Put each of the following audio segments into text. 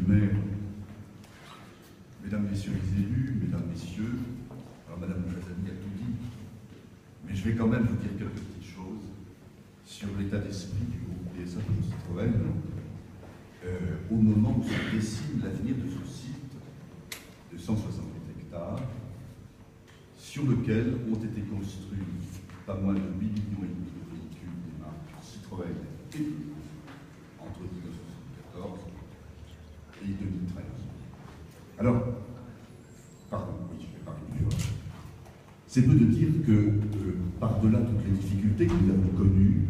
maire, mesdames, messieurs les élus, mesdames, messieurs, alors madame Chazani a tout dit, mais je vais quand même vous dire quelques petites choses sur l'état d'esprit du groupe PSA de Citroën au moment où se dessine l'avenir de ce site de 168 hectares sur lequel ont été construits pas moins de 8,5 millions de véhicules des marques Citroën et Peugeot entre 1974 et 2013. Alors, pardon, oui, je vais parler plus fort. C'est peu de dire que, par-delà toutes les difficultés que nous avons connues,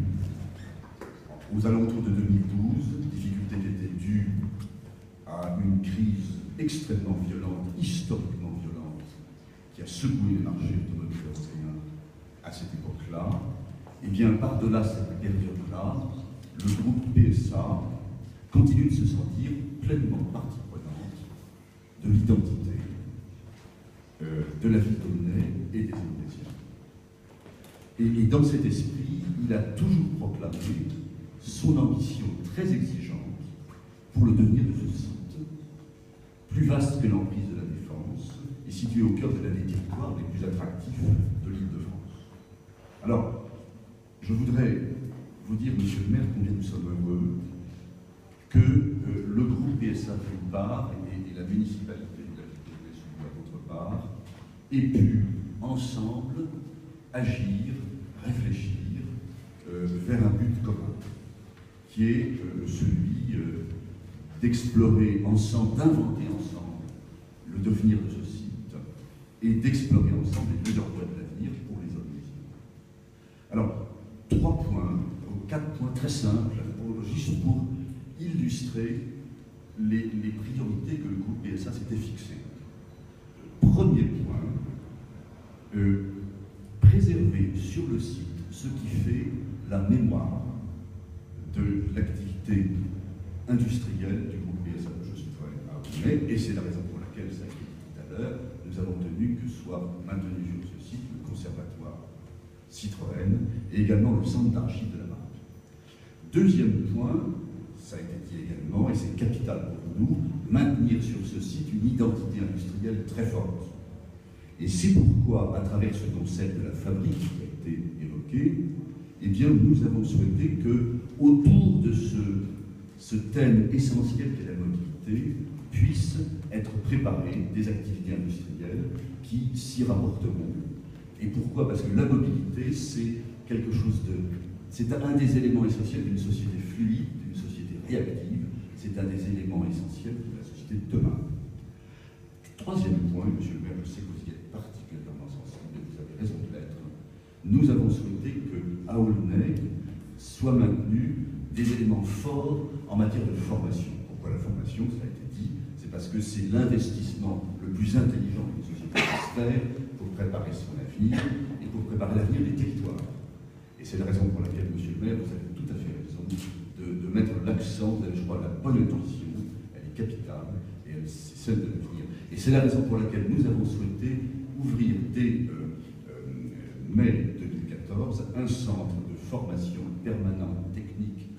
aux alentours de 2012, difficultés qui étaient dues à une crise extrêmement violente, historiquement violente, qui a secoué les marchés automobiles européens à cette époque-là, et bien par-delà cette période-là, le groupe PSA continue de se sentir pleinement partie prenante de l'identité de la ville d'Aulnay et des Aulnaysiens. Et dans cet esprit, il a toujours proclamé son ambition très exigeante pour le devenir de ce site, plus vaste que l'emprise de la Défense et situé au cœur de l'un des territoires les plus attractifs de l'Île-de-France. Alors, je voudrais vous dire, monsieur le maire, combien nous sommes heureux que le groupe PSA d'une part et la municipalité de la ville d'Aulnay d'autre part aient pu ensemble agir, réfléchir vers un but commun, qui est celui d'explorer ensemble, d'inventer ensemble le devenir de ce site et d'explorer ensemble les meilleures voies de l'avenir pour les Aulnaysiens. Alors, 3 points, 4 points très simples, juste pour illustrer les priorités que le groupe PSA s'était fixées. Premier point, préserver sur le site ce qui fait la mémoire de l'activité industrielle du groupe PSA de Citroën à Aulnay, et c'est la raison pour laquelle, ça a été dit tout à l'heure, nous avons tenu que soit maintenu sur ce site le conservatoire Citroën et également le centre d'archives de la marque. Deuxième point, ça a été dit également, et c'est capital pour nous, maintenir sur ce site une identité industrielle très forte. Et c'est pourquoi, à travers ce concept de la fabrique qui a été évoqué, eh bien, nous avons souhaité que, autour de ce thème essentiel qu'est la mobilité, puissent être préparées des activités industrielles qui s'y rapporteront. Et pourquoi? Parce que la mobilité, c'est quelque chose de... C'est un des éléments essentiels d'une société fluide, d'une société réactive. C'est un des éléments essentiels de la société de demain. Troisième point, monsieur le maire, je sais que vous y êtes particulièrement sensible, et vous avez raison de l'être. Nous avons souhaité qu'à Aulnay soient maintenus des éléments forts en matière de formation. Pourquoi la formation? Ça a été dit, c'est parce que c'est l'investissement le plus intelligent qu'une société puisse faire pour préparer son avenir et pour préparer l'avenir des territoires. Et c'est la raison pour laquelle, monsieur le maire, vous avez tout à fait raison de mettre l'accent, je crois, la bonne intention, elle est capitale, et c'est celle de l'avenir. Et c'est la raison pour laquelle nous avons souhaité ouvrir dès mai 2014 un centre de formation permanente technique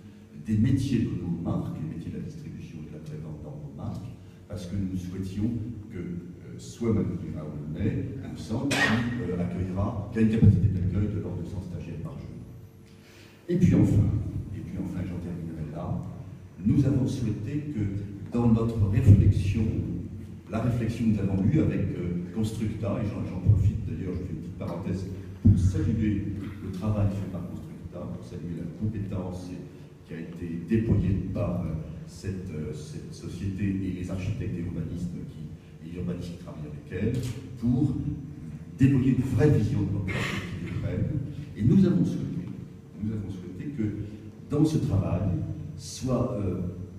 des métiers de nos marques, les métiers de la distribution et de la prévente dans nos marques, parce que nous souhaitions que soit maintenu à Aulnay un centre qui accueillera, qui a une capacité d'accueil de l'ordre de 100 stagiaires par jour. Et puis enfin, j'en terminerai là, nous avons souhaité que dans notre réflexion, la réflexion que nous avons eue avec Constructa, et j'en profite d'ailleurs, je fais une petite parenthèse, pour saluer le travail fait par Constructa, pour saluer la compétence qui a été déployée par cette société et les architectes et urbanistes qui travaillent avec elle, pour déployer une vraie vision de notre perspective. Et nous avons souhaité que dans ce travail soit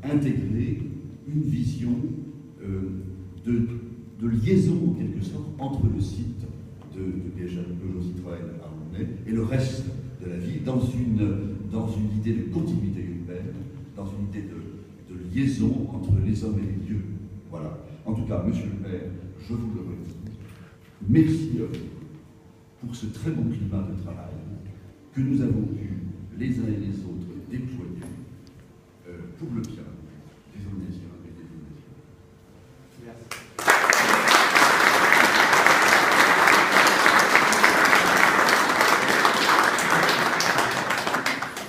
intégrée une vision de liaison, en quelque sorte, entre le site de Peugeot Citroën à Aulnay et le reste de la ville, dans une idée de continuité urbaine, dans une idée de liaison entre les hommes et les lieux. Voilà. En tout cas, monsieur le maire, je vous le redis. Merci à vous pour ce très bon climat de travail que nous avons pu, les uns et les autres, déployer pour le bien des Aulnaysiens et des Aulnaysiennes. Merci.